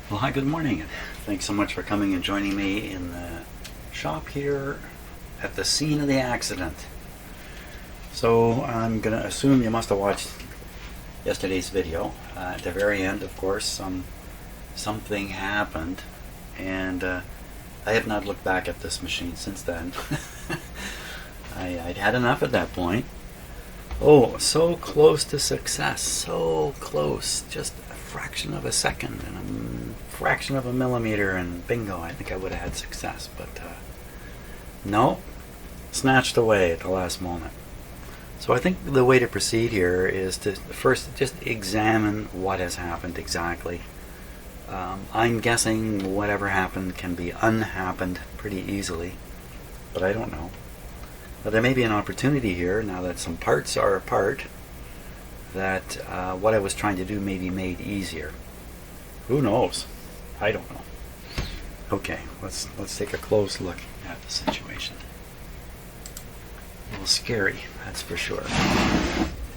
Well, hi, good morning. Thanks so much for coming and joining me in the shop here at the scene of the accident. So I'm going to assume you must have watched yesterday's video. At the very end, of course, something happened, and I have not looked back at this machine since then. I'd had enough at that point. Oh, so close to success, so close, just a fraction of a second and a fraction of a millimeter, and bingo, I think I would have had success, but no, snatched away at the last moment. So I think the way to proceed here is to first just examine what has happened exactly. I'm guessing whatever happened can be unhappened pretty easily, but I don't know. But there may be an opportunity here, now that some parts are apart, that what I was trying to do may be made easier. Who knows? I don't know. Okay, let's take a close look at the situation. A little scary, that's for sure.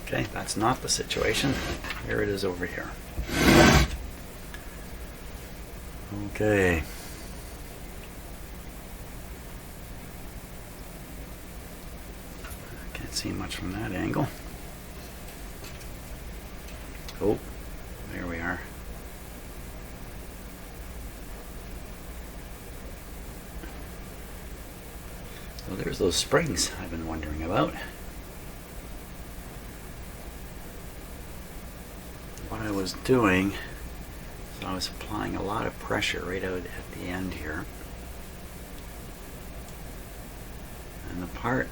Okay, that's not the situation. Here it is over here. Okay. Can't see much from that angle. Oh, there we are. So there's those springs I've been wondering about. What I was doing, so I was applying a lot of pressure right out at the end here. And the part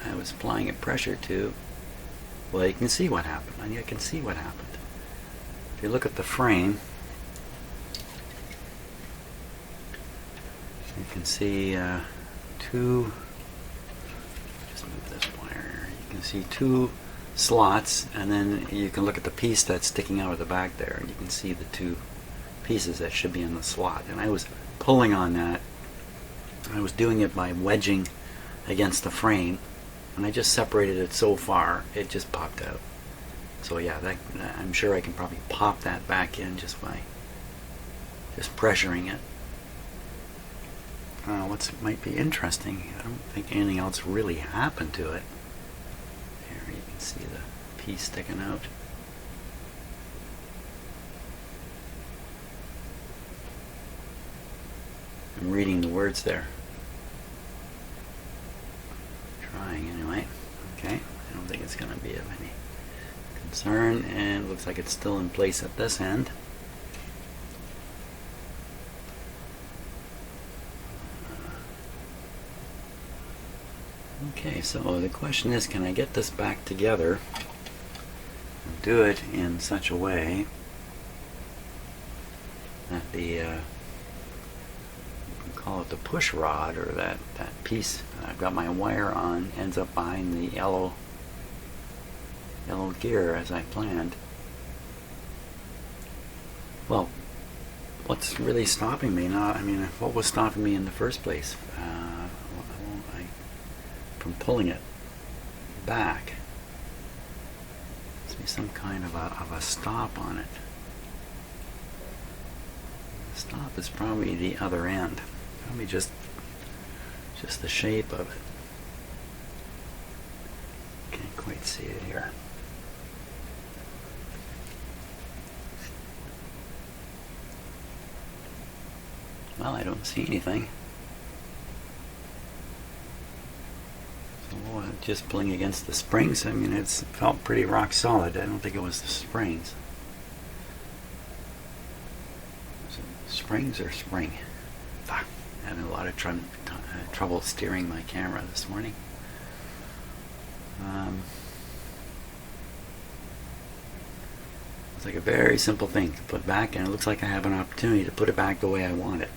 I was applying a pressure to, well, you can see what happened. I mean, you can see what happened. If you look at the frame, you can see two, just move this wire, you can see two slots, and then you can look at the piece that's sticking out of the back there, and you can see the two pieces that should be in the slot. And I was pulling on that. I was doing it by wedging against the frame, and I just separated it so far it just popped out. So yeah, I'm sure I can probably pop that back in just by just pressuring it. What might be interesting, I don't think anything else really happened to it. There you can see the piece sticking out. I'm reading the words there. Trying anyway. Okay, I don't think it's going to be of any concern, and it looks like it's still in place at this end. Okay, so the question is, can I get this back together and do it in such a way that the you can call it the push rod, or that piece that I've got my wire on, ends up behind the yellow gear as I planned. Well, what's really stopping me now? I mean, what was stopping me in the first place? From pulling it back. Must be some kind of a stop on it. The stop is probably the other end. Probably just the shape of it. Can't quite see it here. Well, I don't see anything. Just pulling against the springs, I mean, it felt pretty rock solid. I don't think it was the springs. Was it springs or spring? Having a lot of trouble steering my camera this morning. It's like a very simple thing to put back, and it looks like I have an opportunity to put it back the way I want it.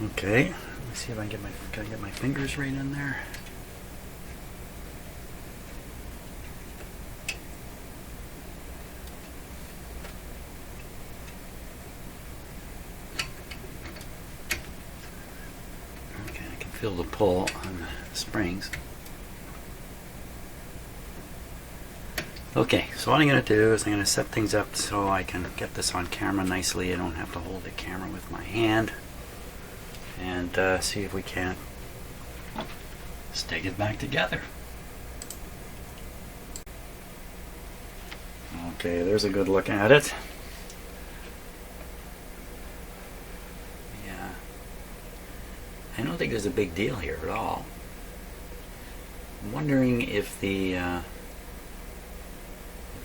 Okay. Let's see if I can get my fingers right in there. Okay, I can feel the pull on the springs. Okay, so what I'm going to do is I'm going to set things up so I can get this on camera nicely. I don't have to hold the camera with my hand. And see if we can stick it back together. Okay, there's a good look at it. Yeah. I don't think there's a big deal here at all. I'm wondering if if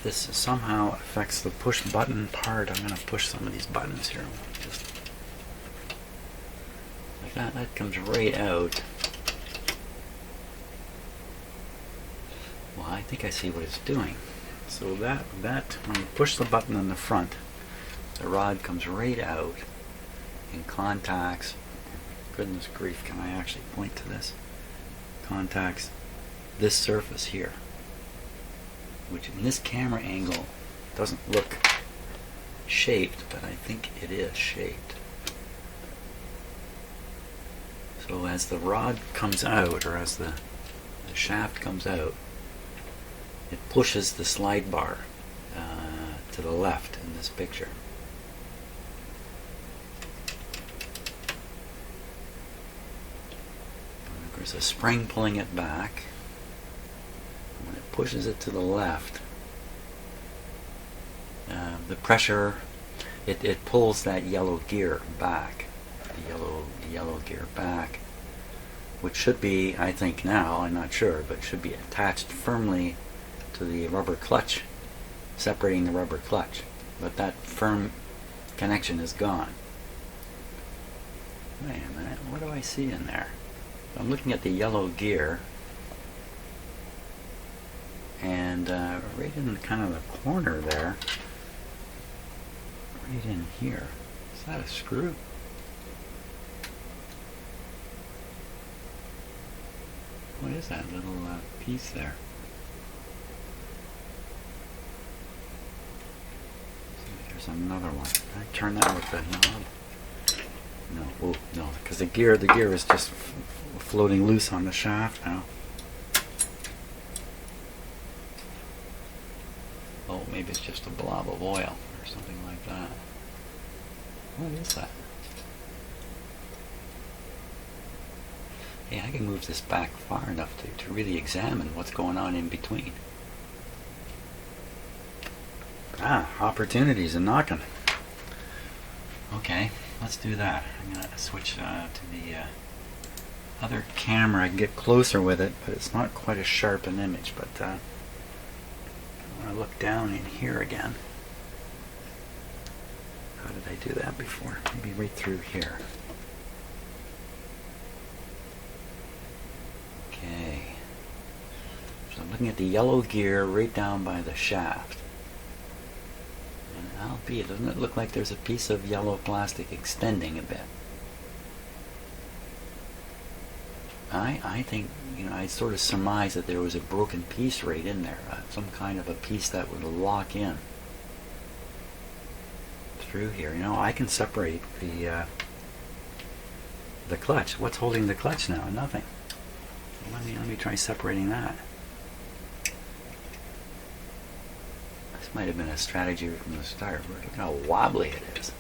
this somehow affects the push button part. I'm going to push some of these buttons here. Just like that. That comes right out. Well, I think I see what it's doing. So that when you push the button in the front, the rod comes right out and contacts. Goodness grief, can I actually point to this? Contacts this surface here, which in this camera angle doesn't look shaped, but I think it is shaped. So as the rod comes out, or as the shaft comes out, it pushes the slide bar to the left in this picture. There's a spring pulling it back. When it pushes it to the left, the pressure, it pulls that yellow gear back. The yellow gear back, which should be, I think now, I'm not sure, but should be attached firmly to the rubber clutch, separating the rubber clutch. But that firm connection is gone. Wait a minute, what do I see in there? I'm looking at the yellow gear, and right in kind of the corner there, right in here, is that a screw? What is that little piece there? There's another one. Can I turn that with the knob? No, oh, no, because the gear is just floating loose on the shaft now. Oh, maybe it's just a blob of oil or something like that. What is that? Hey, I can move this back far enough to really examine what's going on in between. Ah, opportunities and knocking. Okay, let's do that. I'm going to switch to the other camera. I can get closer with it, but it's not quite as sharp an image. But I want to look down in here again. How did I do that before? Maybe right through here. Okay. So I'm looking at the yellow gear right down by the shaft. And albeit, doesn't it look like there's a piece of yellow plastic extending a bit? I think, I sort of surmise that there was a broken piece right in there, some kind of a piece that would lock in through here. I can separate the clutch. What's holding the clutch now? Nothing. Let me try separating that. This might have been a strategy from the start. Look how wobbly it is.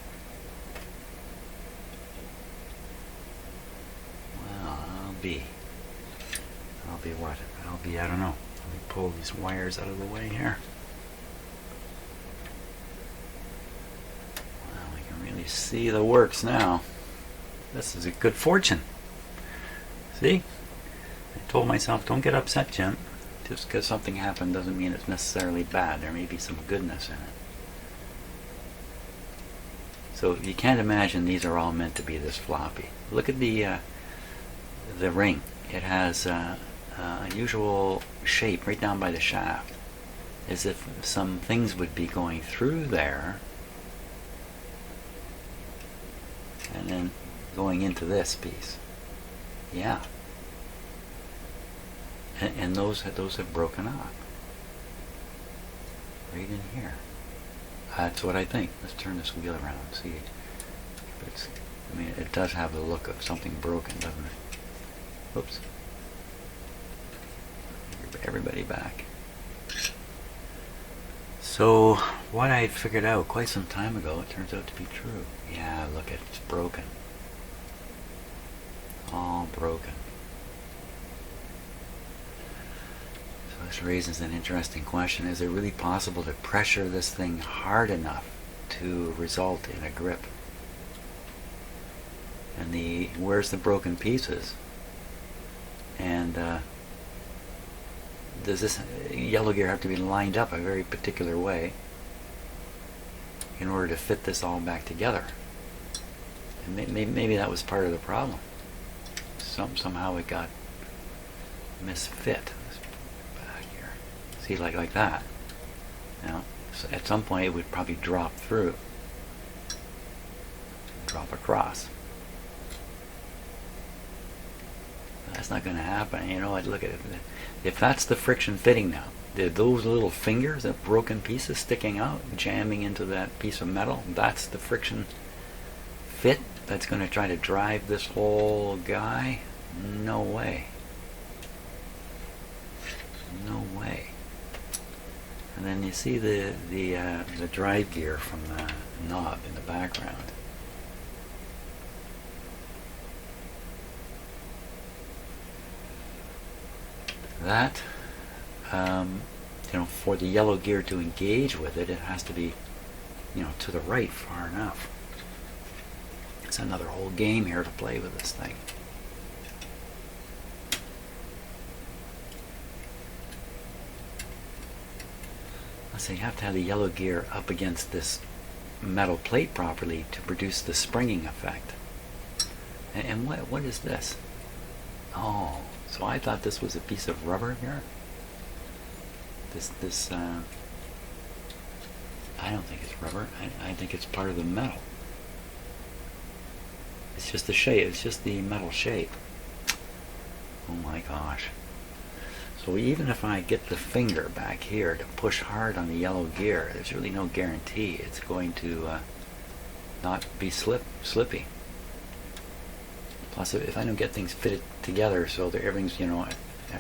Well, I'll be what? I don't know. Let me pull these wires out of the way here. Well, I can really see the works now. This is a good fortune. See? I told myself, don't get upset, Jim. Just because something happened doesn't mean it's necessarily bad. There may be some goodness in it. So you can't imagine these are all meant to be this floppy. Look at the ring. It has an unusual shape right down by the shaft, as if some things would be going through there and then going into this piece. Yeah. And those have broken off. Right in here. That's what I think. Let's turn this wheel around and see. It does have the look of something broken, doesn't it? Oops. Everybody back. So what I had figured out quite some time ago, it turns out to be true. Yeah, look, it's broken. All broken. So this raises an interesting question. Is it really possible to pressure this thing hard enough to result in a grip? And where's the broken pieces? And does this yellow gear have to be lined up a very particular way in order to fit this all back together? And maybe that was part of the problem. Somehow it got misfit. Back here. See, like that. Now, so at some point it would probably drop through. Drop across. That's not going to happen. You know, I'd look at it. If that's the friction fitting now, those little fingers, that broken pieces sticking out, jamming into that piece of metal, that's the friction fit that's going to try to drive this whole guy? No way. No way. And then you see the drive gear from the knob in the background. That, for the yellow gear to engage with it, it has to be, to the right far enough. It's another whole game here to play with this thing. Let's say you have to have the yellow gear up against this metal plate properly to produce the springing effect. And what is this? Oh. So I thought this was a piece of rubber here. This I don't think it's rubber. I think it's part of the metal. It's just the shape. It's just the metal shape. Oh my gosh. So even if I get the finger back here to push hard on the yellow gear, there's really no guarantee it's going to not be slippy. Plus, if I don't get things fitted together so that everything's, at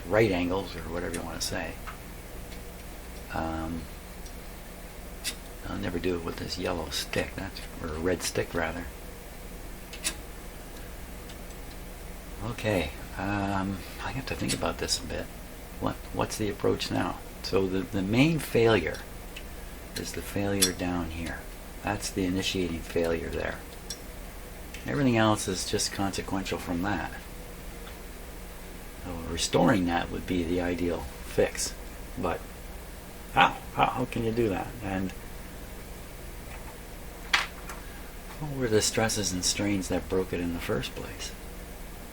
right angles, or whatever you want to say, I'll never do it with this yellow stick, or a red stick, rather. Okay, I have to think about this a bit. What's the approach now? So the main failure is the failure down here. That's the initiating failure there. Everything else is just consequential from that. So restoring that would be the ideal fix. But how can you do that? And what were the stresses and strains that broke it in the first place?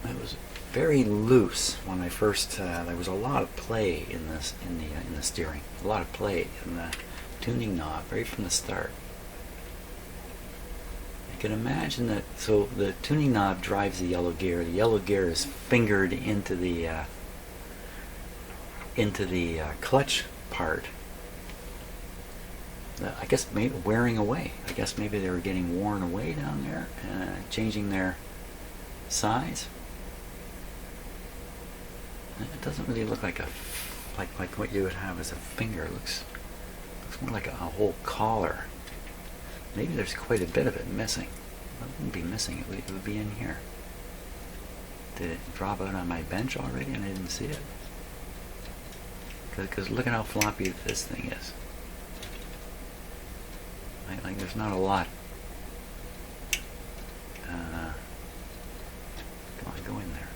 It was very loose when I first. There was a lot of play in the steering. A lot of play in the tuning knob right from the start. You can imagine that. So the tuning knob drives the yellow gear. The yellow gear is fingered into the clutch part. I guess maybe wearing away. I guess maybe they were getting worn away down there, changing their size. It doesn't really look like like what you would have as a finger. It looks more like a whole collar. Maybe there's quite a bit of it missing. It wouldn't be missing. It would be in here. Did it drop out on my bench already and I didn't see it? Because look at how floppy this thing is. Like there's not a lot. Come on, go in there.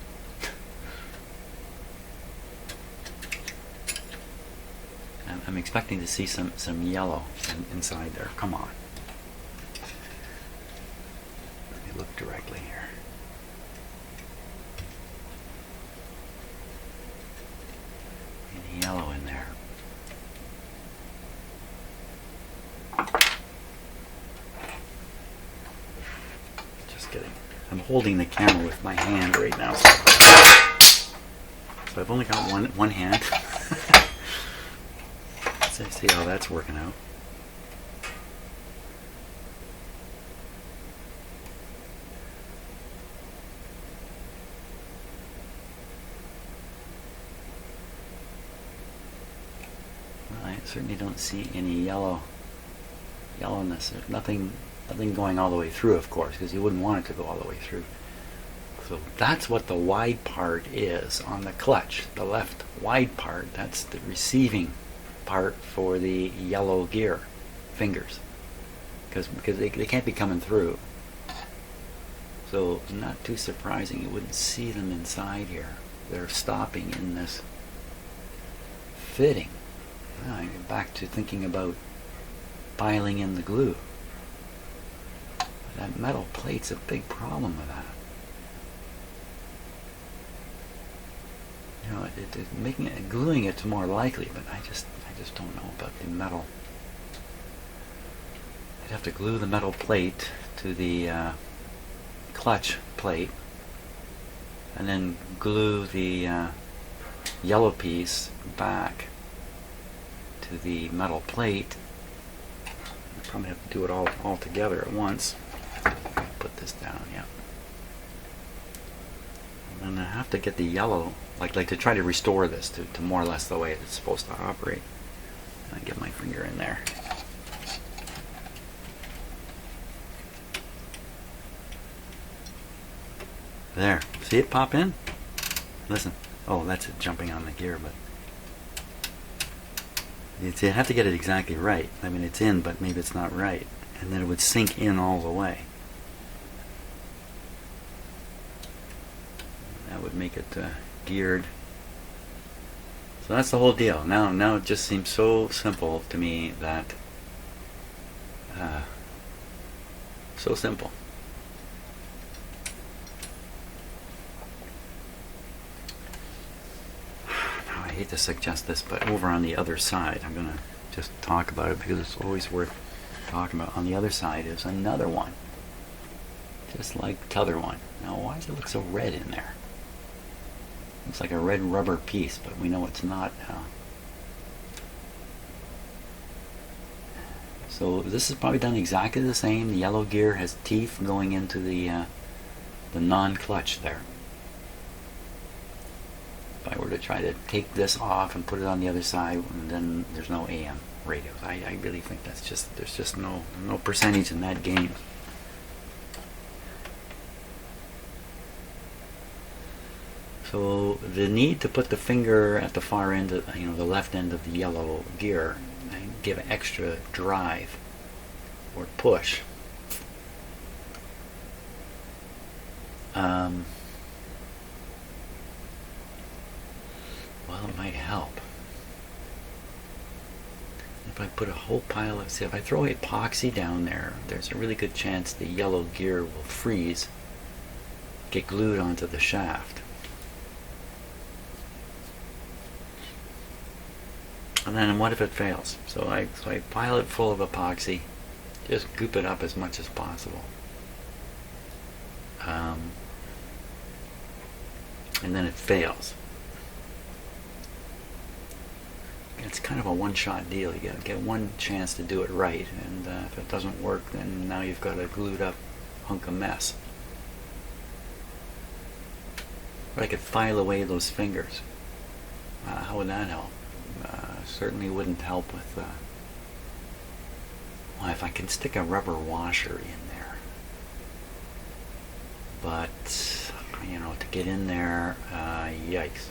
I'm expecting to see some yellow inside there. Come on. Let me look directly here. Any yellow in there? Just kidding. I'm holding the camera with my hand right now. So I've only got one hand. Let's see how that's working out. Alright, certainly don't see any yellowness. There's nothing going all the way through, of course, because you wouldn't want it to go all the way through. So that's what the wide part is on the clutch. The left wide part, that's the receiving part for the yellow gear fingers, because they can't be coming through. So not too surprising you wouldn't see them inside here. They're stopping in this fitting. Now, back to thinking about piling in the glue. That metal plate's a big problem with that. You know, making it, gluing it's more likely, but I just don't know about the metal. I'd have to glue the metal plate to the clutch plate, and then glue the yellow piece back to the metal plate. I probably have to do it all together at once. Put this down, yeah. And I have to get the yellow, like to try to restore this to more or less the way it's supposed to operate. And I get my finger in there. There, see it pop in? Listen. Oh, that's it jumping on the gear, but you have to get it exactly right. I mean, it's in, but maybe it's not right. And then it would sink in all the way. That would make it geared. So that's the whole deal. Now it just seems so simple to me that so simple. Now I hate to suggest this, but over on the other side, I'm gonna just talk about it because it's always worth talking about. On the other side is another one, just like the other one. Now, why does it look so red in there? Looks like a red rubber piece, but we know it's not now. So this is probably done exactly the same. The yellow gear has teeth going into the non-clutch there. If I were to try to take this off and put it on the other side, and then there's no AM radios. I really think that's just, there's just no percentage in that game. So the need to put the finger at the far end of, the left end of the yellow gear and give extra drive or push. Well, it might help. If I put a whole pile of, if I throw epoxy down there, there's a really good chance the yellow gear will freeze, get glued onto the shaft. And then what if it fails? So I pile it full of epoxy, just goop it up as much as possible. And then it fails. It's kind of a one-shot deal. You get one chance to do it right, and if it doesn't work, then now you've got a glued up hunk of mess. But I could file away those fingers. How would that help? Certainly wouldn't help with, well, if I can stick a rubber washer in there. But, to get in there, yikes.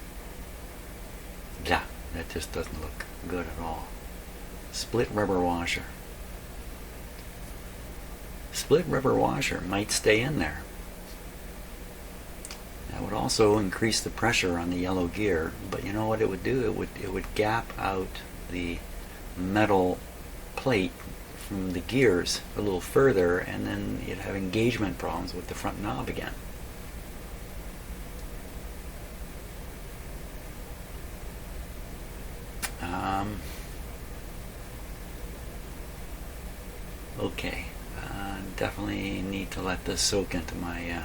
Yeah, that just doesn't look good at all. Split rubber washer. Split rubber washer might stay in there. That would also increase the pressure on the yellow gear, but you know what it would do? It would gap out the metal plate from the gears a little further, and then you'd have engagement problems with the front knob again. Okay, definitely need to let this soak into my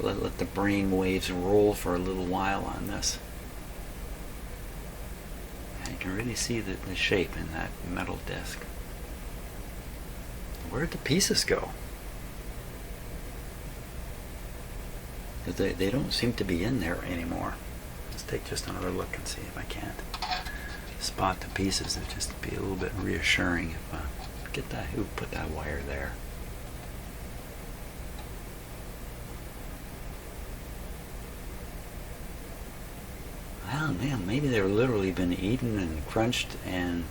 let the brain waves roll for a little while on this. And you can really see the shape in that metal disc. Where'd the pieces go? They don't seem to be in there anymore. Let's take just another look and see if I can't spot to pieces. It'd just be a little bit reassuring if get that, who put that wire there. Well, man, maybe they've literally been eaten and crunched and...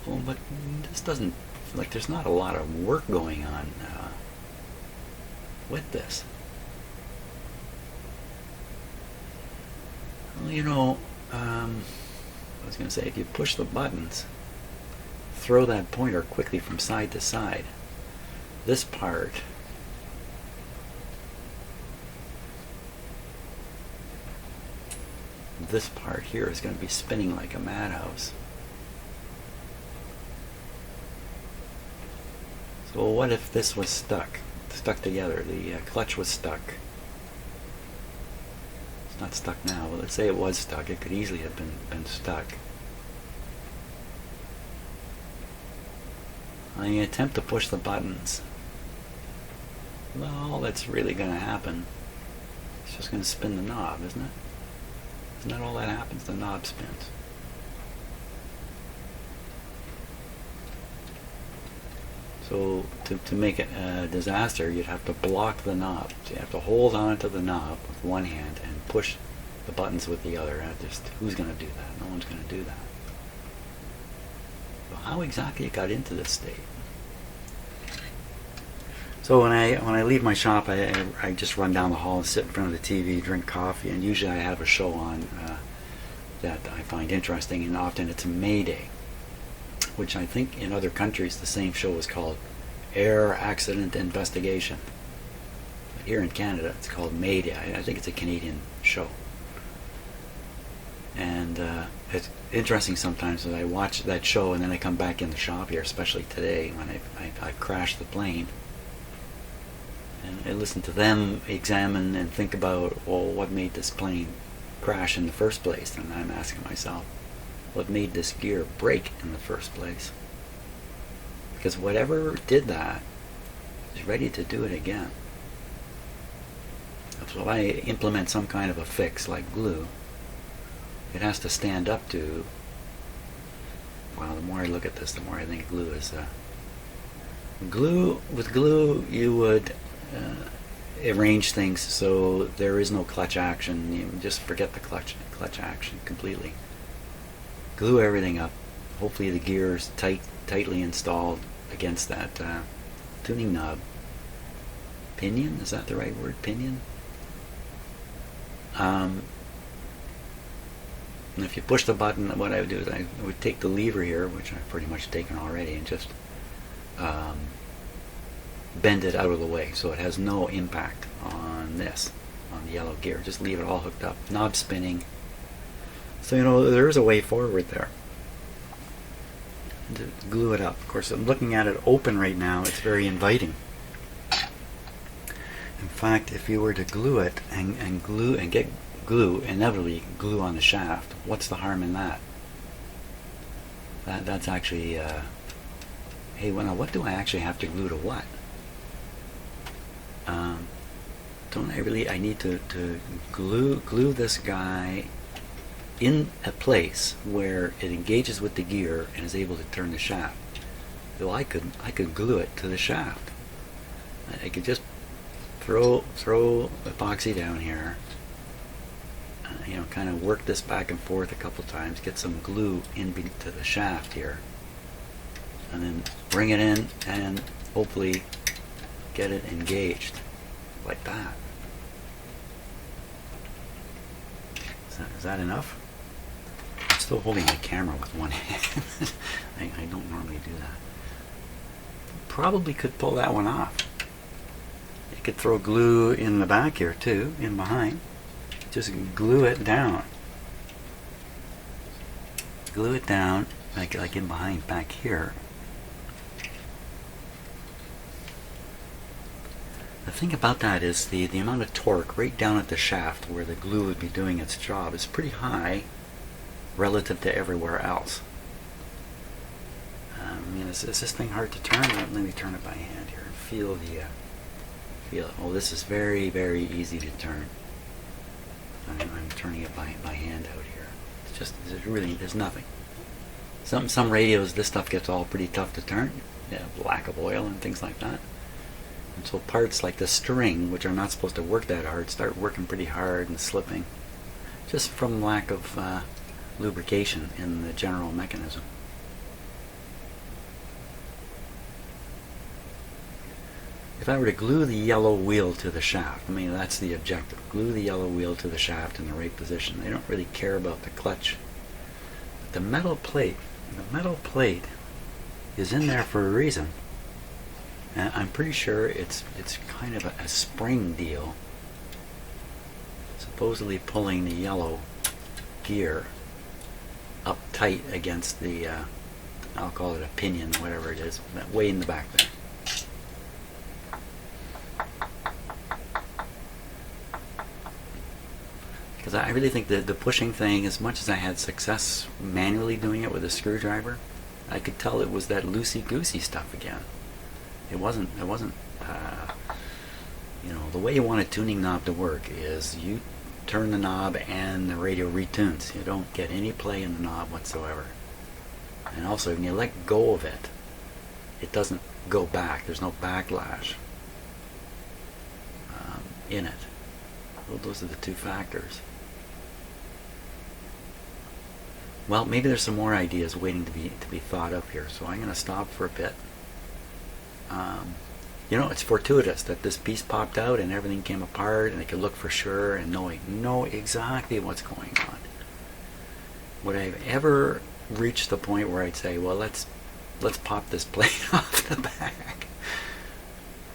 Well, but this doesn't... Like, there's not a lot of work going on with this. Well, you know, I was going to say, if you push the buttons, throw that pointer quickly from side to side. This part... This part here is going to be spinning like a madhouse. So what if this was stuck together? The clutch was stuck. It's not stuck now. Well, let's say it was stuck. It could easily have been stuck. When you attempt to push the buttons, well, all that's really going to happen, it's just going to spin the knob, isn't it? Isn't that all that happens? The knob spins. So to make it a disaster, you'd have to block the knob. So you have to hold on to the knob with one hand and push the buttons with the other. Just who's going to do that? No one's going to do that. So how exactly it got into this state? So when I leave my shop, I just run down the hall and sit in front of the TV, drink coffee, and usually I have a show on that I find interesting, and often it's Mayday, which I think in other countries the same show is called Air Accident Investigation. But here in Canada it's called Mayday. I think it's a Canadian show. And it's interesting sometimes that I watch that show and then I come back in the shop here, especially today when I crashed the plane. And I listen to them examine and think about, well, what made this plane crash in the first place? And I'm asking myself, what made this gear break in the first place? Because whatever did that is ready to do it again. So if I implement some kind of a fix like glue, it has to stand up to, well, the more I look at this, the more I think glue is with glue you would arrange things so there is no clutch action. You just forget the clutch action completely. Glue everything up. Hopefully the gear is tightly installed against that tuning knob. Pinion? Is that the right word? Pinion? And if you push the button, what I would do is I would take the lever here, which I've pretty much taken already, and just bend it out of the way so it has no impact on this, on the yellow gear. Just leave it all hooked up. Knob spinning. So, you know, there is a way forward there. To glue it up. Of course, I'm looking at it open right now. It's very inviting. In fact, if you were to glue it and glue and get glue, inevitably glue on the shaft, what's the harm in that? That's actually, hey, well, now what do I actually have to glue to what? Don't I really, I need to glue this guy in a place where it engages with the gear and is able to turn the shaft. Well, I could glue it to the shaft. I could just throw epoxy down here, you know, kind of work this back and forth a couple times, get some glue into the shaft here, and then bring it in and hopefully get it engaged like that. Is that enough? I'm still holding the camera with one hand. I don't normally do that. Probably could pull that one off. You could throw glue in the back here too, in behind. Just glue it down. Glue it down, like in behind back here. The thing about that is the amount of torque right down at the shaft where the glue would be doing its job is pretty high relative to everywhere else. I mean, is this thing hard to turn? Let me turn it by hand here and feel it. Oh, this is very, very easy to turn. I'm turning it by hand out here. It's Just there's nothing. Some radios, this stuff gets all pretty tough to turn. Lack of oil and things like that. And so parts like the string, which are not supposed to work that hard, start working pretty hard and slipping, just from lack of lubrication in the general mechanism. If I were to glue the yellow wheel to the shaft, I mean, that's the objective. Glue the yellow wheel to the shaft in the right position. They don't really care about the clutch. But the metal plate is in there for a reason. And I'm pretty sure it's kind of a spring deal. Supposedly pulling the yellow gear up tight against the, I'll call it a pinion, whatever it is, way in the back there. Because I really think that the pushing thing, as much as I had success manually doing it with a screwdriver, I could tell it was that loosey-goosey stuff again. It wasn't, the way you want a tuning knob to work is you turn the knob and the radio retunes. You don't get any play in the knob whatsoever. And also, when you let go of it, it doesn't go back. There's no backlash in it. Well, those are the two factors. Well, maybe there's some more ideas waiting to be thought of here, so I'm going to stop for a bit. It's fortuitous that this piece popped out and everything came apart, and I could look for sure and know exactly what's going on. Would I have ever reached the point where I'd say, well, let's pop this plate off the back?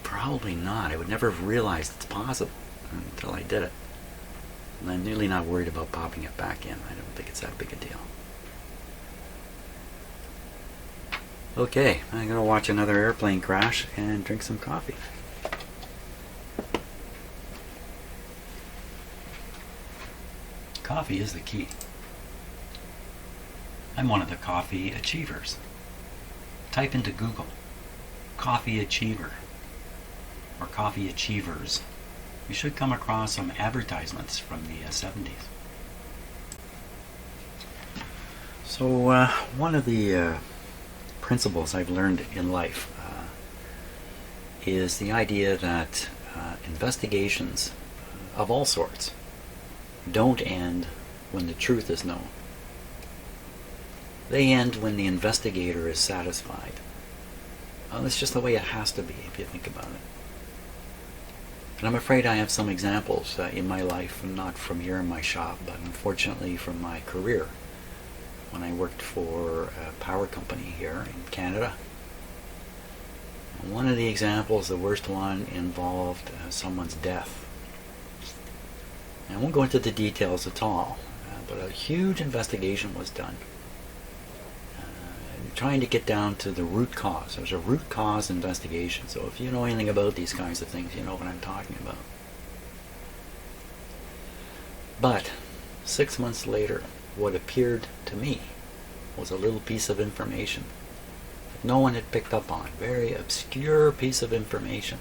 Probably not. I would never have realized it's possible until I did it. And I'm nearly not worried about popping it back in. I don't think it's that big a deal. Okay, I'm going to watch another airplane crash and drink some coffee. Coffee is the key. I'm one of the coffee achievers. Type into Google, coffee achiever, or coffee achievers. You should come across some advertisements from the 70s. So one of the principles I've learned in life is the idea that investigations of all sorts don't end when the truth is known. They end when the investigator is satisfied. That's just the way it has to be if you think about it. And I'm afraid I have some examples in my life, not from here in my shop, but unfortunately from my career, when I worked for a power company here in Canada. One of the examples, the worst one, involved someone's death. I won't go into the details at all, but a huge investigation was done, trying to get down to the root cause. It was a root cause investigation. So if you know anything about these kinds of things, you know what I'm talking about. But 6 months later, what appeared to me was a little piece of information that no one had picked up on. Very obscure piece of information.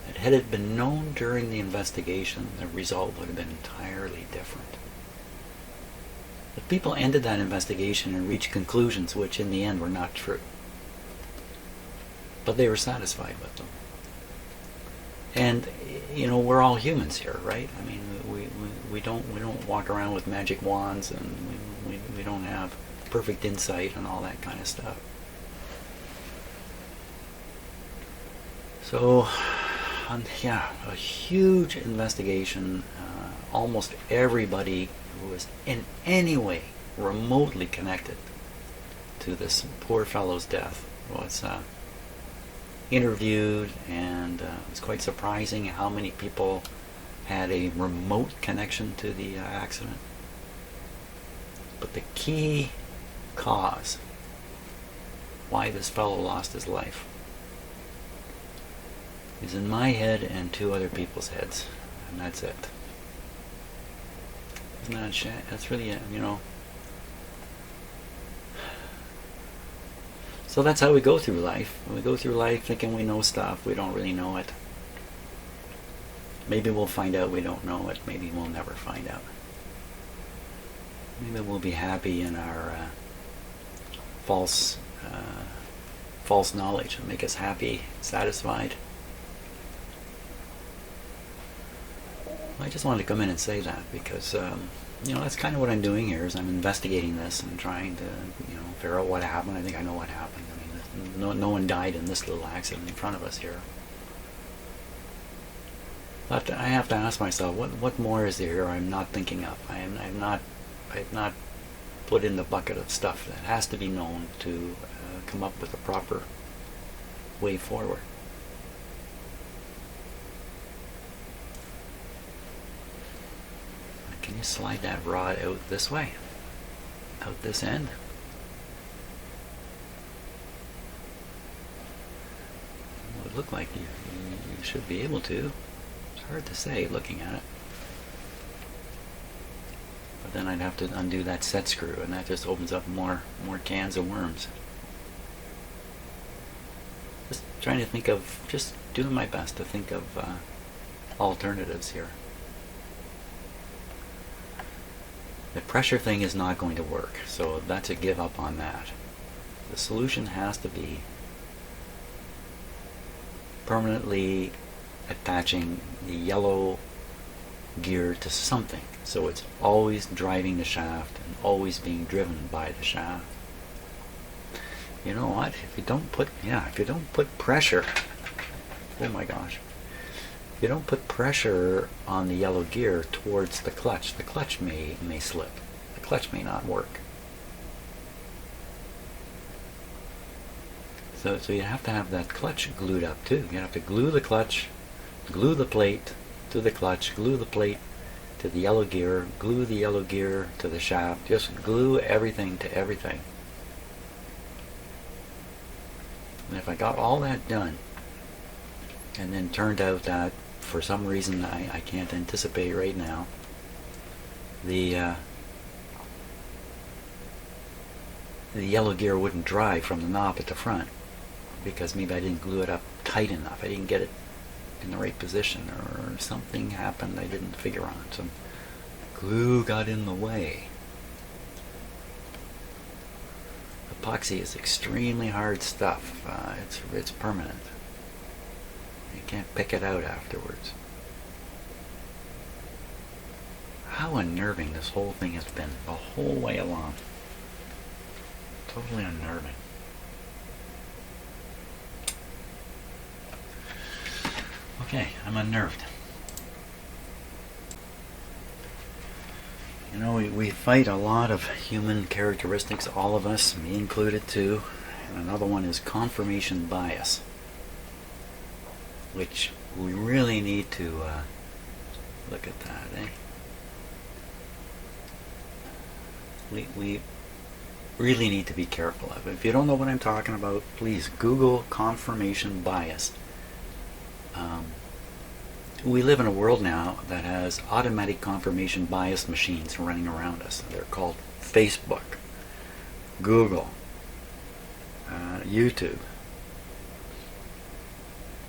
That had it been known during the investigation, the result would have been entirely different. But people ended that investigation and reached conclusions which in the end were not true. But they were satisfied with them. And we're all humans here, right? I mean, we don't walk around with magic wands, and we don't have perfect insight and all that kind of stuff. So, a huge investigation. Almost everybody who was in any way remotely connected to this poor fellow's death was interviewed, and it was quite surprising how many people had a remote connection to the accident. But the key cause why this fellow lost his life is in my head and 2 other people's heads, and that's it. Isn't that a shame? That's really, So that's how we go through life. We go through life thinking we know stuff. We don't really know it. Maybe we'll find out we don't know it. Maybe we'll never find out. Maybe we'll be happy in our false false knowledge and make us happy, satisfied. I just wanted to come in and say that because that's kind of what I'm doing here. Is I'm investigating this and trying to figure out what happened. I think I know what happened. I mean, no one died in this little accident in front of us here. But I have to ask myself, what more is there I'm not thinking of? I've not put in the bucket of stuff that has to be known to come up with a proper way forward. Can you slide that rod out this way? Out this end? It would look like you should be able to. It's hard to say looking at it. But then I'd have to undo that set screw, and that just opens up more cans of worms. Just trying to think of, just doing my best to think of alternatives here. The pressure thing is not going to work, so that's a give up on that. The solution has to be permanently attaching the yellow gear to something, so it's always driving the shaft and always being driven by the shaft. You know what? If you don't put pressure, oh my gosh. If you don't put pressure on the yellow gear towards the clutch may slip. The clutch may not work. So you have to have that clutch glued up too. You have to glue the clutch, glue the plate to the clutch, glue the plate to the yellow gear, glue the yellow gear to the shaft. Just glue everything to everything. And if I got all that done, and then turned out that for some reason I can't anticipate right now, the yellow gear wouldn't drive from the knob at the front because maybe I didn't glue it up tight enough. I didn't get it in the right position, or something happened I didn't figure on. Some glue got in the way. Epoxy is extremely hard stuff. It's permanent. You can't pick it out afterwards. How unnerving this whole thing has been the whole way along. Totally unnerving. Okay, I'm unnerved. You know, we fight a lot of human characteristics, all of us, me included too. And another one is confirmation bias, which we really need to look at that, eh? We really need to be careful of it. If you don't know what I'm talking about, please Google confirmation bias. We live in a world now that has automatic confirmation bias machines running around us. They're called Facebook, Google, YouTube.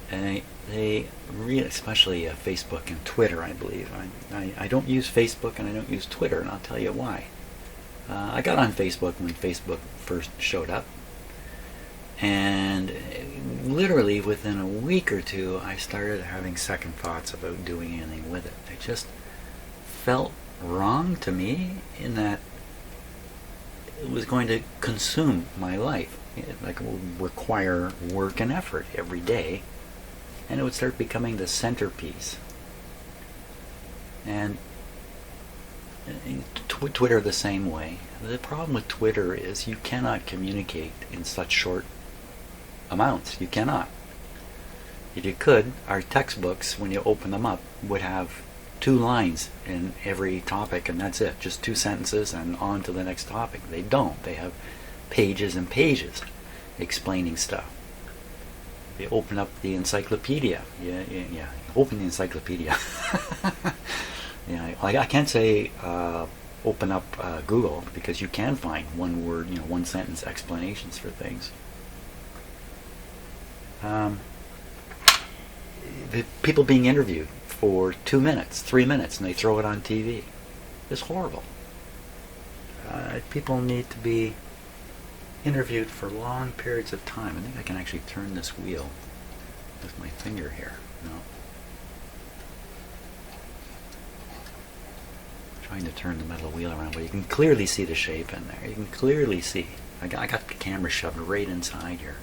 And they really, especially Facebook and Twitter, I believe. I don't use Facebook and I don't use Twitter, and I'll tell you why. I got on Facebook when Facebook first showed up, and literally within a week or two I started having second thoughts about doing anything with it. It just felt wrong to me in that it was going to consume my life. It would require work and effort every day, and it would start becoming the centerpiece. And Twitter the same way. The problem with Twitter is you cannot communicate in such short amounts. You cannot. If you could, our textbooks, when you open them up, would have 2 lines in every topic, and that's it. Just 2 sentences and on to the next topic. They don't. They have pages and pages explaining stuff. You open up the encyclopedia. Yeah. Open the encyclopedia. Yeah, I can't say open up Google, because you can find one word, 1 sentence explanations for things. The people being interviewed for 2 minutes, 3 minutes, and they throw it on TV. It's horrible. People need to be interviewed for long periods of time. I think I can actually turn this wheel with my finger here. No. Trying to turn the metal wheel around, but you can clearly see the shape in there. You can clearly see. I got the camera shoved right inside here.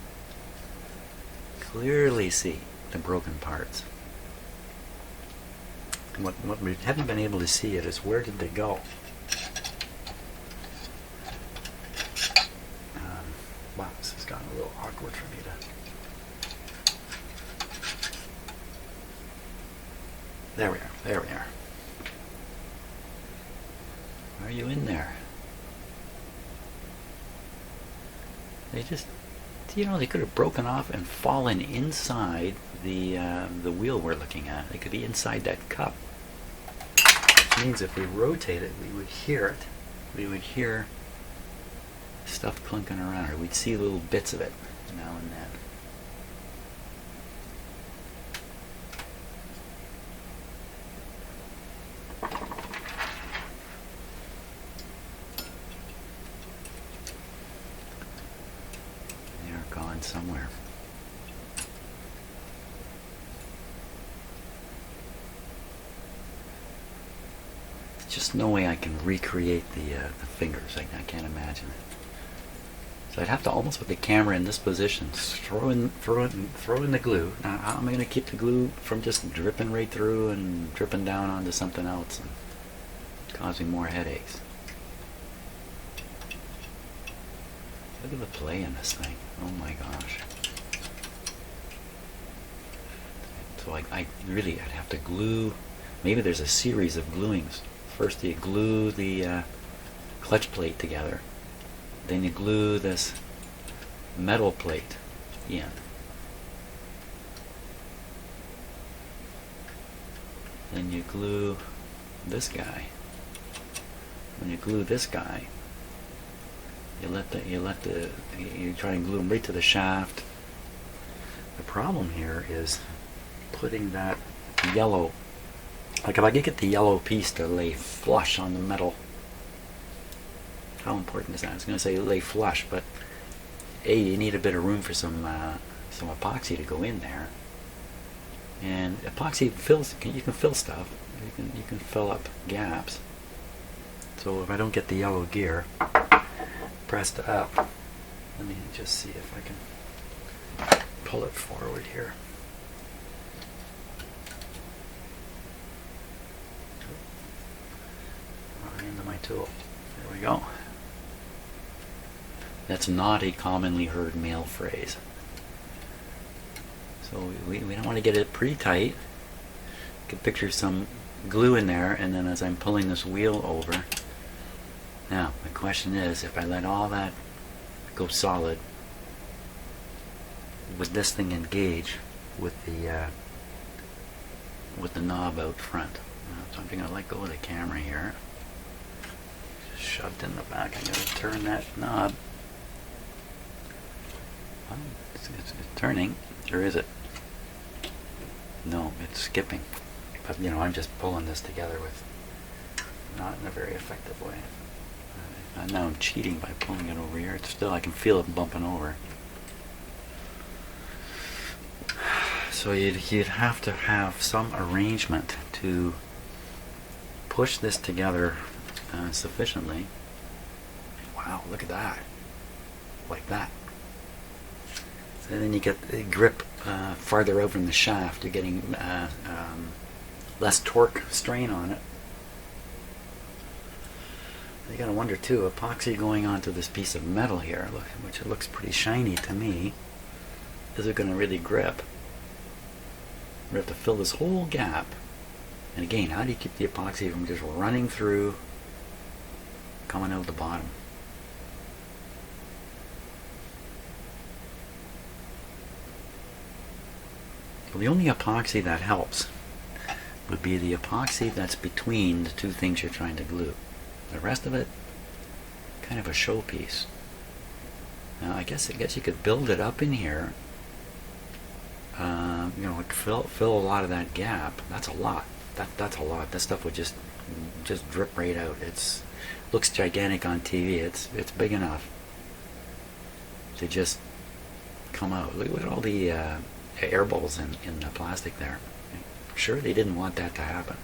Clearly see the broken parts. And what we haven't been able to see it is where did they go? Wow, this has gotten a little awkward for me to... There we are. There we are. Are you in there? They just, you know, they could have broken off and fallen inside the wheel we're looking at. They could be inside that cup. Which means if we rotate it, we would hear it. We would hear stuff clunking around, or we'd see little bits of it now and then. Somewhere. There's just no way I can recreate the fingers. I can't imagine it. So I'd have to almost put the camera in this position, throw in the glue. Now, how am I going to keep the glue from just dripping right through and dripping down onto something else and causing more headaches? Look at the play in this thing. Oh my gosh. So I'd have to glue. Maybe there's a series of gluings. First you glue the clutch plate together. Then you glue this metal plate in. Then you glue this guy. When you glue this guy, you try and glue them right to the shaft. The problem here is putting that yellow, like if I could get the yellow piece to lay flush on the metal. How important is that? I was going to say lay flush, but you need a bit of room for some epoxy to go in there. And epoxy fills. You can fill stuff. You can fill up gaps. So if I don't get the yellow gear pressed up, let me just see if I can pull it forward here. Into my tool. There we go. That's not a commonly heard male phrase. So we don't want to get it pretty tight. You can picture some glue in there, and then as I'm pulling this wheel over. Now, the question is, if I let all that go solid, would this thing engage with the knob out front? So I'm going to let go of the camera here. Just shoved in the back. I'm going to turn that knob. Oh, it's turning. Or is it? No, it's skipping. But, you know, I'm just pulling this together with not in a very effective way. Now I'm cheating by pulling it over here. It's still, I can feel it bumping over. So you'd have to have some arrangement to push this together sufficiently. Wow, look at that. Like that. So then you get the grip farther out from the shaft. You're getting less torque strain on it. You gotta wonder too, epoxy going onto this piece of metal here, which looks pretty shiny to me, is it gonna really grip? We have to fill this whole gap. And again, how do you keep the epoxy from just running through, coming out the bottom? Well, the only epoxy that helps would be the epoxy that's between the two things you're trying to glue. The rest of it, kind of a showpiece. Now, I guess you could build it up in here. You know, fill a lot of that gap. That's a lot. That's a lot. That stuff would just drip right out. looks gigantic on TV. It's big enough to just come out. Look at all the air bubbles in the plastic there. I'm sure they didn't want that to happen.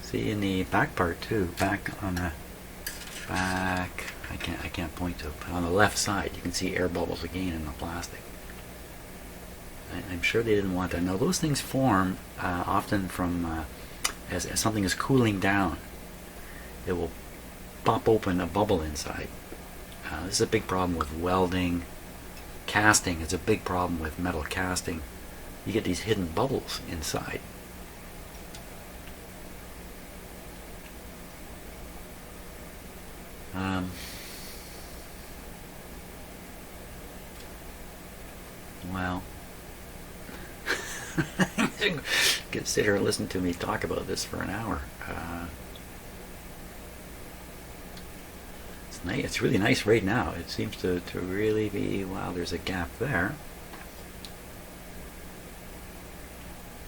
See, in the back part too, back on the back, I can't point to it, but on the left side you can see air bubbles again in the plastic. I'm sure they didn't want that. Now those things form often from as something is cooling down. It will pop open a bubble inside. This is a big problem with welding. Casting is a big problem with metal casting. You get these hidden bubbles inside. Well, could sit here and listen to me talk about this for an hour. It's nice. It's really nice right now. It seems to really be. Wow, there's a gap there.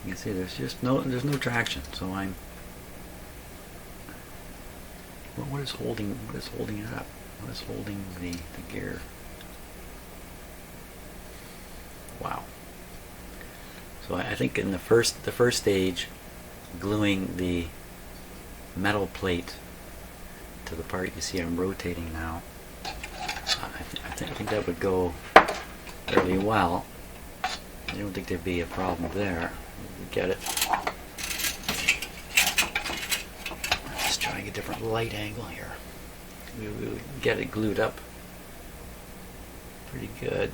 You can see there's no traction. So I'm. Well, what is holding it up? What is holding the gear? Wow. So I think in the first stage, gluing the metal plate to the part you see I'm rotating now, I think that would go fairly well. I don't think there'd be a problem there. Get it. Let's try a different light angle here. We would get it glued up pretty good.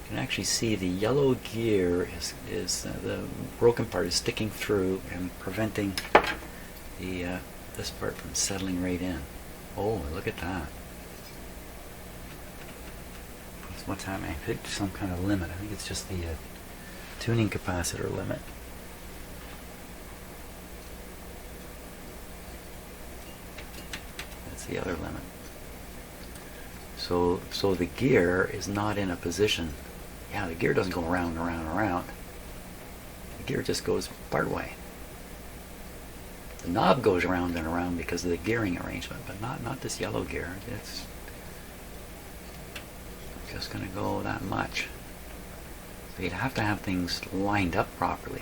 You can actually see the yellow gear is the broken part is sticking through and preventing the this part from settling right in. Oh, look at that! What's happening? I think some kind of limit. I think it's just the tuning capacitor limit. That's the other limit. So the gear is not in a position. Yeah, the gear doesn't go around and around and around. The gear just goes part way. The knob goes around and around because of the gearing arrangement, but not this yellow gear. It's just going to go that much. So you'd have to have things lined up properly.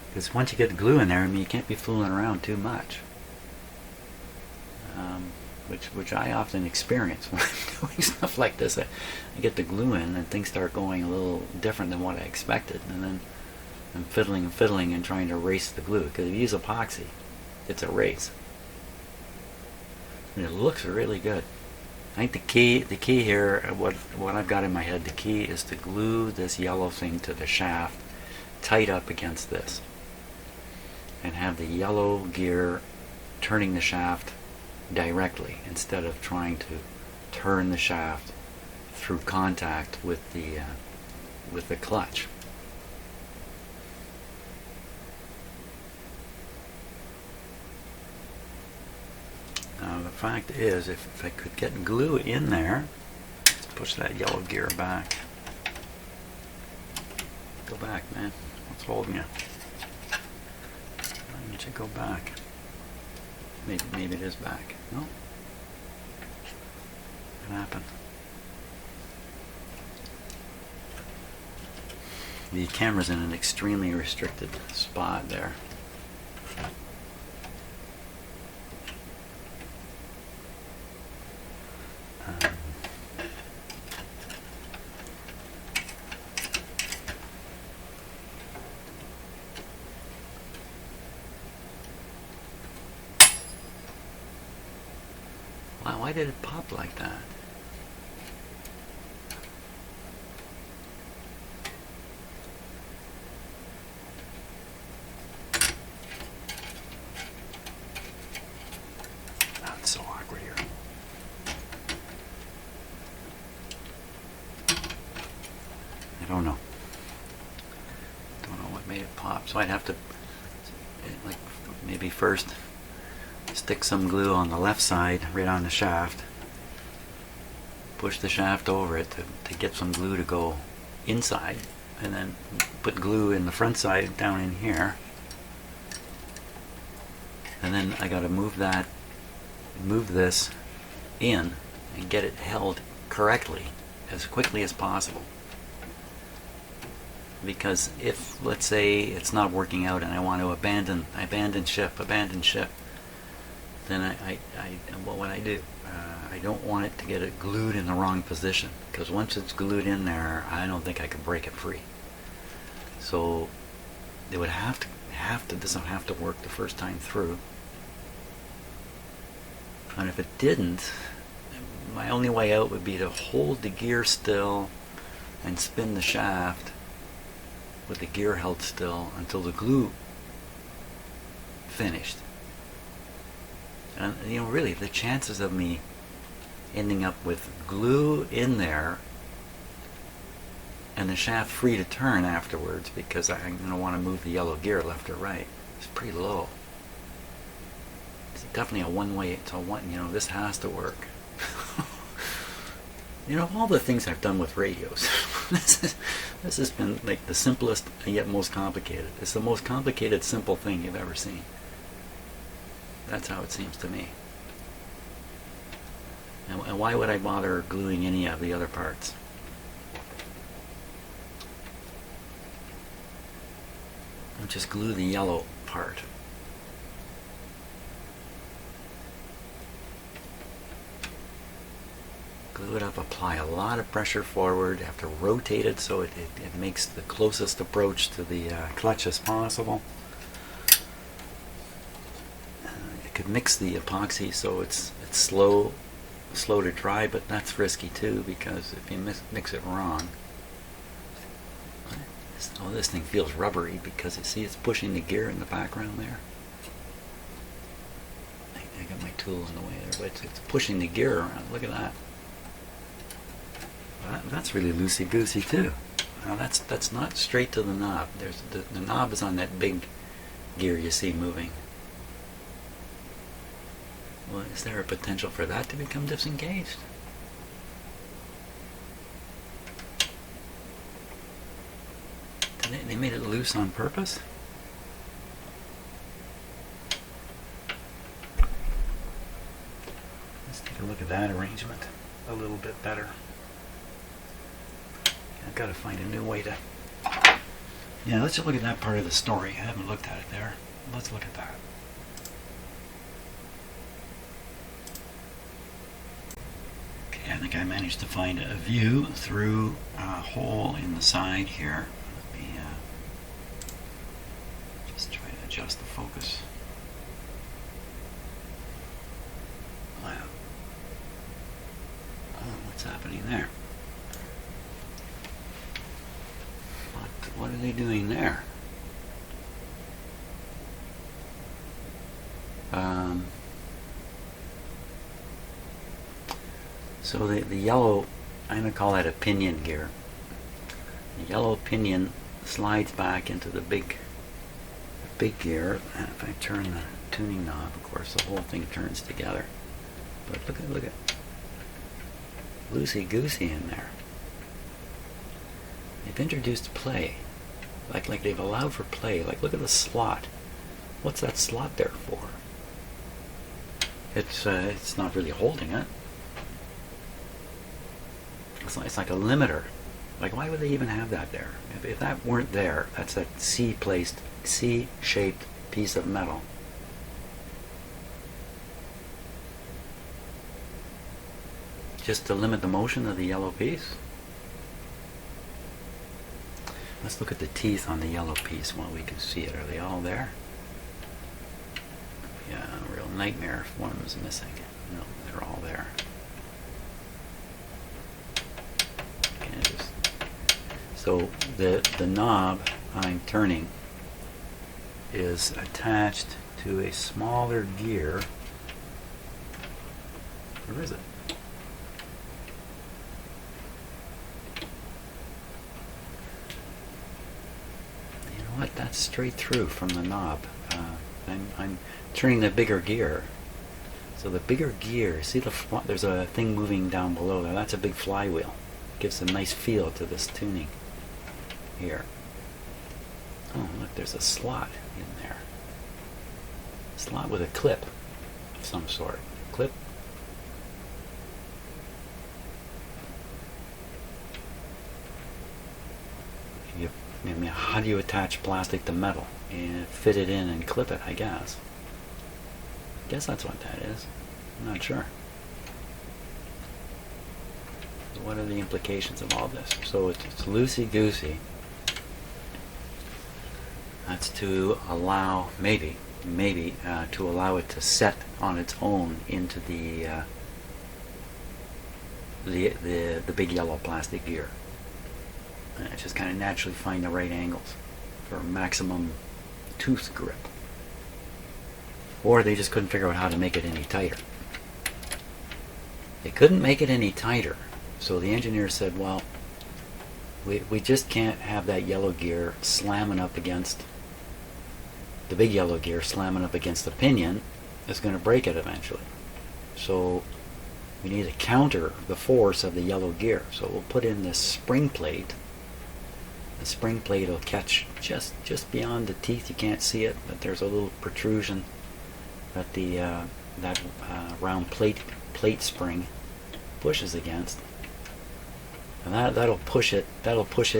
Because once you get the glue in there, I mean, you can't be fooling around too much. Which I often experience when I'm doing stuff like this. I get the glue in and things start going a little different than what I expected, and then I'm fiddling and trying to erase the glue. Because if you use epoxy, it's a race. And it looks really good. I think the key here, what I've got in my head, the key is to glue this yellow thing to the shaft tight up against this, and have the yellow gear turning the shaft directly instead of trying to turn the shaft through contact with the clutch. Now the fact is, if I could get glue in there, let's push that yellow gear back. Go back, man. What's holding you? Why don't you go back? Maybe it is back. No? What happened? The camera's in an extremely restricted spot there. Wow, why did it pop like that? Oh, it's so awkward here. I don't know. Don't know what made it pop. So I'd have to, like, maybe first stick some glue on the left side, right on the shaft. Push the shaft over it to get some glue to go inside, and then put glue in the front side down in here, And then I got to move this in and get it held correctly as quickly as possible. Because if, let's say, it's not working out and I want to abandon ship, then what would I do? I don't want it to get it glued in the wrong position, because once it's glued in there, I don't think I can break it free. So it would doesn't have to work the first time through. And if it didn't, my only way out would be to hold the gear still and spin the shaft with the gear held still until the glue finished. And really, the chances of me ending up with glue in there and the shaft free to turn afterwards, because I'm going to want to move the yellow gear left or right, is pretty low. It's definitely a one-way. This has to work. Of all the things I've done with radios, this has been like the simplest and yet most complicated. It's the most complicated, simple thing you've ever seen. That's how it seems to me. And why would I bother gluing any of the other parts? I'll just glue the yellow part. Glue it up, apply a lot of pressure forward, have to rotate it so it makes the closest approach to the clutch as possible. You could mix the epoxy so it's slow to dry, but that's risky too, because if you mix it wrong, this thing feels rubbery, because you see it's pushing the gear in the background there. I got my tool in the way there, but it's pushing the gear around. Look at that. That's really loosey-goosey too. Now that's not straight to the knob. The knob is on that big gear you see moving. Well, is there a potential for that to become disengaged? They made it loose on purpose? Let's take a look at that arrangement a little bit better. I've got to find a new way to... Yeah, let's just look at that part of the story. I haven't looked at it there. Let's look at that. Okay, I think I managed to find a view through a hole in the side here. Let me just try to adjust the focus. Wow. Oh, what's happening there? What are they doing there? So the yellow, I'm going to call that a pinion gear. The yellow pinion slides back into the big gear, and if I turn the tuning knob, of course, the whole thing turns together. But look at loosey-goosey in there. They've introduced play, like they've allowed for play. Like, look at the slot. What's that slot there for? It's not really holding it. It's like a limiter. Like, why would they even have that there? If that weren't there, that's that C-shaped piece of metal. Just to limit the motion of the yellow piece. Let's look at the teeth on the yellow piece while we can see it. Are they all there? Yeah, a real nightmare if one was missing. No, they're all there. So the knob I'm turning is attached to a smaller gear. Where is it? You know what? That's straight through from the knob. I'm turning the bigger gear. So the bigger gear, see there's a thing moving down below there. That's a big flywheel. Gives a nice feel to this tuning here. Oh, look, there's a slot in there. slot with a clip of some sort. Clip. How do you attach plastic to metal? You fit it in and clip it, I guess. I guess that's what that is. I'm not sure. What are the implications of all this? So it's loosey-goosey. That's to allow, maybe, to allow it to set on its own into the big yellow plastic gear. And just kind of naturally find the right angles for maximum tooth grip. Or they just couldn't figure out how to make it any tighter. They couldn't make it any tighter, so the engineer said, well, we just can't have that yellow gear slamming up against the big yellow gear, slamming up against the pinion. It's going to break it eventually. So we need to counter the force of the yellow gear. So we'll put in this spring plate. The spring plate will catch just beyond the teeth. You can't see it, but there's a little protrusion that the round plate spring pushes against, and that'll push it in. That'll push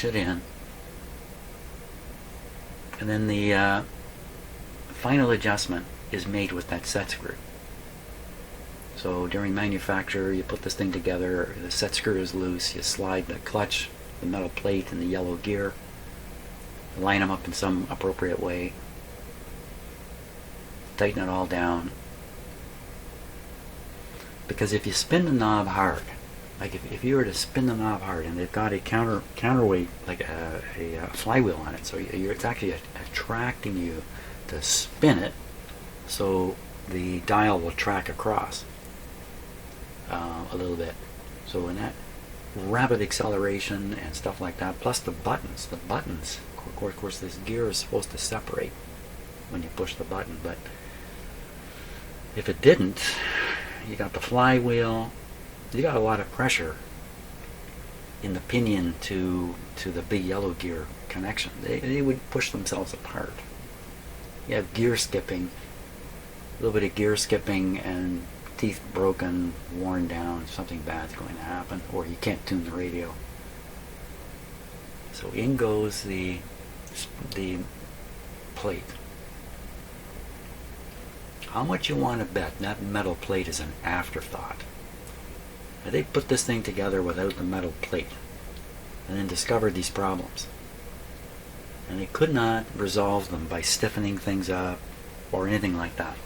it in, and then the final adjustment is made with that set screw. So during manufacture, you put this thing together, the set screw is loose, you slide the clutch, the metal plate, and the yellow gear, line them up in some appropriate way, tighten it all down. Because if you spin the knob hard, like if you were to spin the knob hard, and they've got a counterweight, like a flywheel on it, so it's actually attracting you to spin it, so the dial will track across a little bit. So in that rapid acceleration and stuff like that, plus the buttons, of course this gear is supposed to separate when you push the button, but if it didn't, you got the flywheel, you got a lot of pressure in the pinion to the big yellow gear connection. They would push themselves apart. You have gear skipping, a little bit of gear skipping, and teeth broken, worn down, something bad's going to happen, or you can't tune the radio. So in goes the plate. How much you want to bet that metal plate is an afterthought? Now, they put this thing together without the metal plate, and then discovered these problems. And they could not resolve them by stiffening things up or anything like that.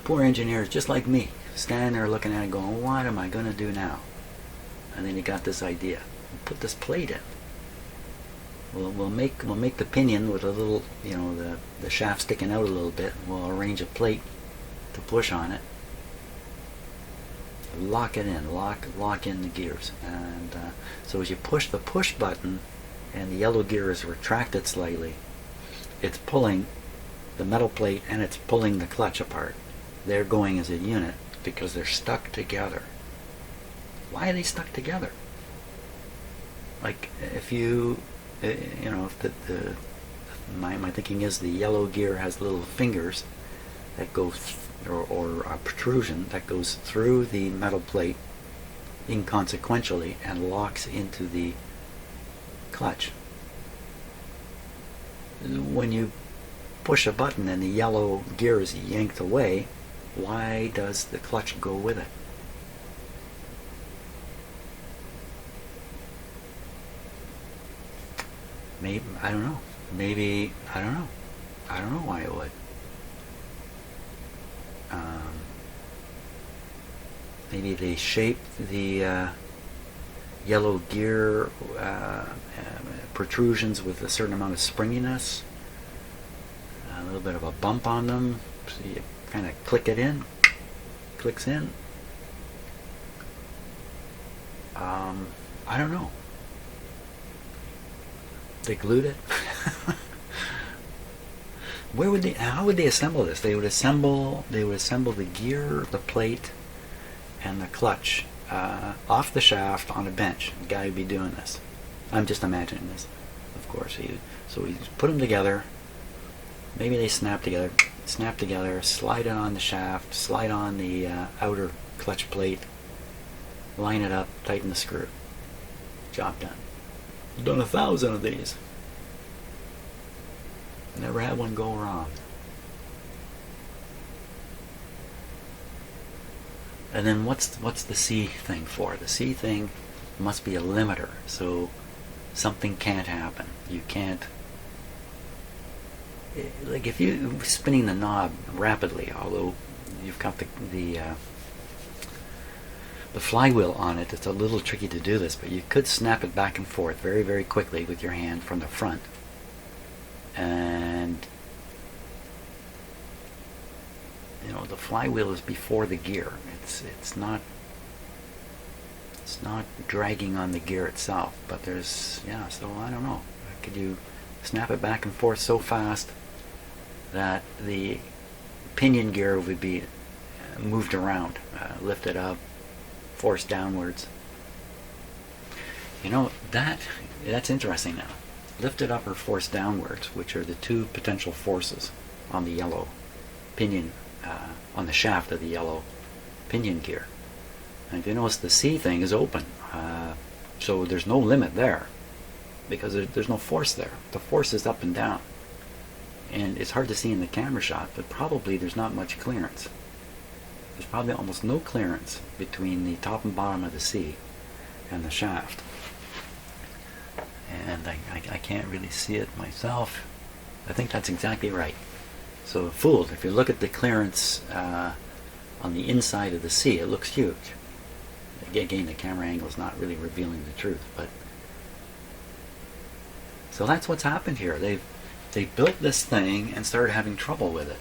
Poor engineers just like me, standing there looking at it going, what am I going to do now? And then he got this idea. We'll put this plate in. We'll make the pinion with a little, the shaft sticking out a little bit. We'll arrange a plate to push on it. Lock it in, lock in the gears. And so as you push the push button and the yellow gear is retracted slightly, it's pulling the metal plate and it's pulling the clutch apart. They're going as a unit because they're stuck together. Why are they stuck together? Like if my thinking is the yellow gear has little fingers that go or a protrusion that goes through the metal plate inconsequentially and locks into the clutch. When you push a button and the yellow gear is yanked away, why does the clutch go with it? Maybe, I don't know. Maybe, I don't know. I don't know why it would. Maybe they shaped the yellow gear protrusions with a certain amount of springiness, a little bit of a bump on them, so you kind of click it in, clicks in. I don't know. They glued it. How would they assemble this? They would assemble the gear, the plate, and the clutch off the shaft on a bench. The guy would be doing this. I'm just imagining this. Of course, he would So we put them together. Maybe they snap together, slide it on the shaft, slide on the outer clutch plate, line it up, tighten the screw. Job done. I've done 1,000 of these. Never had one go wrong. And then what's the C thing for? The C thing must be a limiter, so something can't happen. You can't, like if you're spinning the knob rapidly, although you've got the flywheel on it, it's a little tricky to do this, but you could snap it back and forth very, very quickly with your hand from the front. And you know, the flywheel is before the gear. It's not dragging on the gear itself, but there's, yeah, so I don't know. Could you snap it back and forth so fast that the pinion gear would be moved around, lifted up, forced downwards? You know, that's interesting now. Lifted up or forced downwards, which are the two potential forces on the yellow pinion, on the shaft of the yellow pinion gear. And if you notice, the C thing is open, so there's no limit there, because there's no force there. The force is up and down, and it's hard to see in the camera shot, but probably there's not much clearance. There's probably almost no clearance between the top and bottom of the C and the shaft. And I can't really see it myself. I think that's exactly right. So fooled. If you look at the clearance on the inside of the C, it looks huge. Again, the camera angle is not really revealing the truth, but so that's what's happened here. They built this thing and started having trouble with it.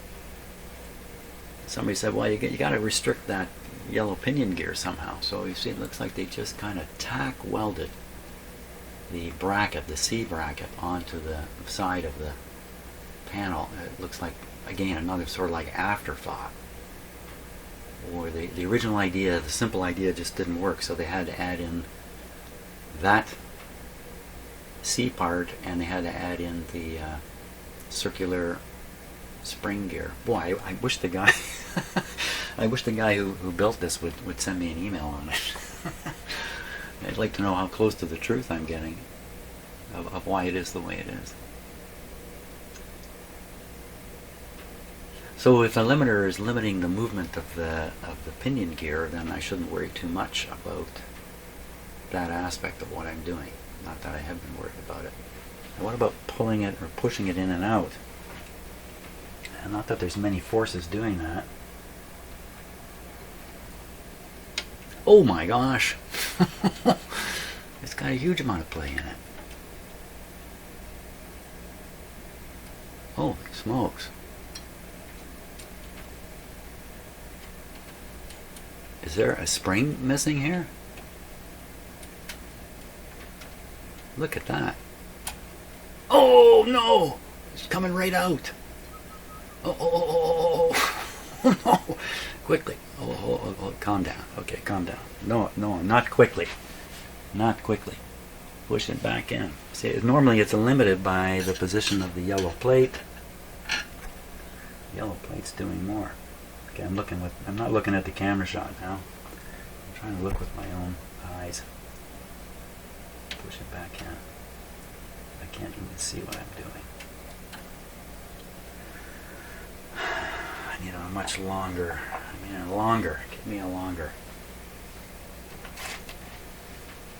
Somebody said, well, you got to restrict that yellow pinion gear somehow. So you see, it looks like they just kind of tack welded the bracket, the C bracket, onto the side of the panel. It looks like, again, another sort of like afterthought. Or the original idea, the simple idea, just didn't work, so they had to add in that C part, and they had to add in the circular spring gear. Boy, I wish the guy I wish the guy who built this would send me an email on it. I'd like to know how close to the truth I'm getting of why it is the way it is. So if a limiter is limiting the movement of the pinion gear, then I shouldn't worry too much about that aspect of what I'm doing. Not that I have been worried about it. And what about pulling it or pushing it in and out? And not that there's many forces doing that. Oh my gosh! It's got a huge amount of play in it. Holy smokes. Is there a spring missing here? Look at that. Oh no! It's coming right out. Oh no! Quickly. Oh, calm down. Okay, calm down. No, not quickly. Not quickly. Push it back in. See, normally it's limited by the position of the yellow plate. The yellow plate's doing more. Okay, I'm not looking at the camera shot now. I'm trying to look with my own eyes. Push it back in. I can't even see what I'm doing. I need a much longer. Longer. Give me a longer.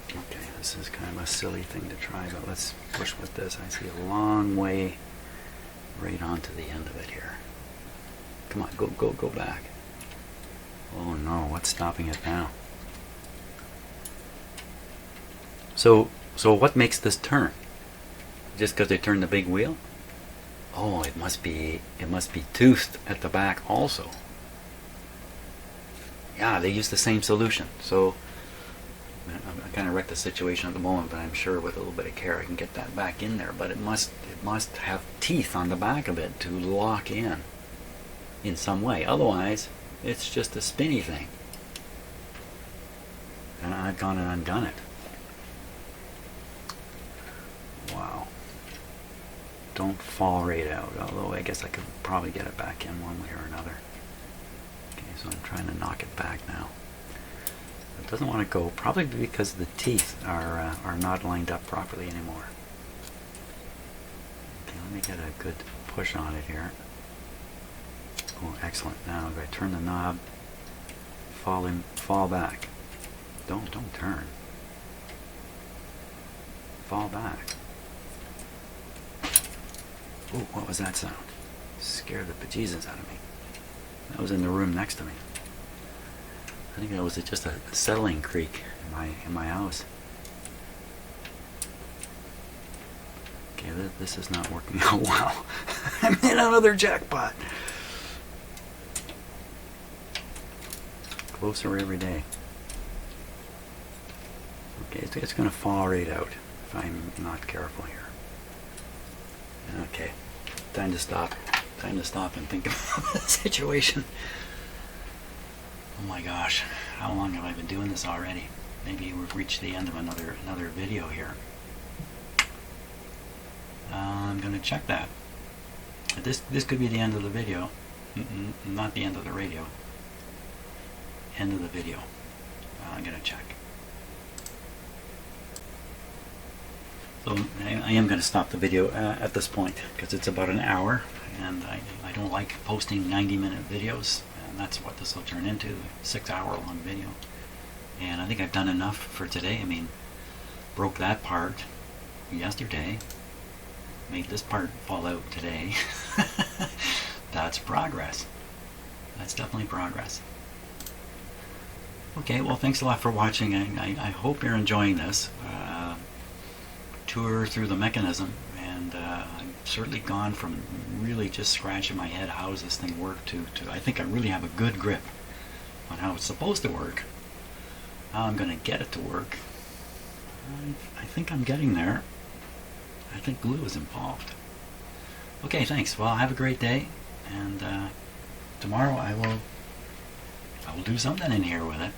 Okay, this is kind of a silly thing to try, but let's push with this. I see a long way right onto the end of it here. Come on, go back. Oh no, what's stopping it now? So what makes this turn? Just because they turned the big wheel? Oh, it must be toothed at the back also. Yeah, they used the same solution. So I kind of wrecked the situation at the moment, but I'm sure with a little bit of care I can get that back in there. But it must have teeth on the back of it to lock in some way. Otherwise, it's just a spinny thing. And I've gone and undone it. Wow. don't fall right out, although I guess I could probably get it back in one way or another. Okay, so I'm trying to knock it back now. It doesn't want to go, probably because the teeth are not lined up properly anymore. Okay, let me get a good push on it here. Oh, excellent. Now if I turn the knob, fall back. Don't turn. Fall back. Oh, what was that sound? Scared the bejesus out of me. That was in the room next to me. I think that was just a settling creak in my house. Okay, this is not working out well. I'm in another jackpot. Closer every day. Okay, it's going to fall right out if I'm not careful here. Okay, time to stop. Time to stop and think about the situation. Oh my gosh, how long have I been doing this already? Maybe we've reached the end of another video here. I'm going to check that. This could be the end of the video. Not the end of the radio. End of the video. I'm going to check. So I am going to stop the video at this point because it's about an hour, and I don't like posting 90-minute videos, and that's what this will turn into, a 6-hour-long video. And I think I've done enough for today. I mean, broke that part yesterday, made this part fall out today. That's progress. That's definitely progress. Okay, well, thanks a lot for watching. I hope you're enjoying this tour through the mechanism, and I've certainly gone from really just scratching my head how does this thing work to I think I really have a good grip on how it's supposed to work. How I'm going to get it to work, I think I'm getting there. I think glue is involved. Okay, thanks. Well, have a great day, and tomorrow I will do something in here with it.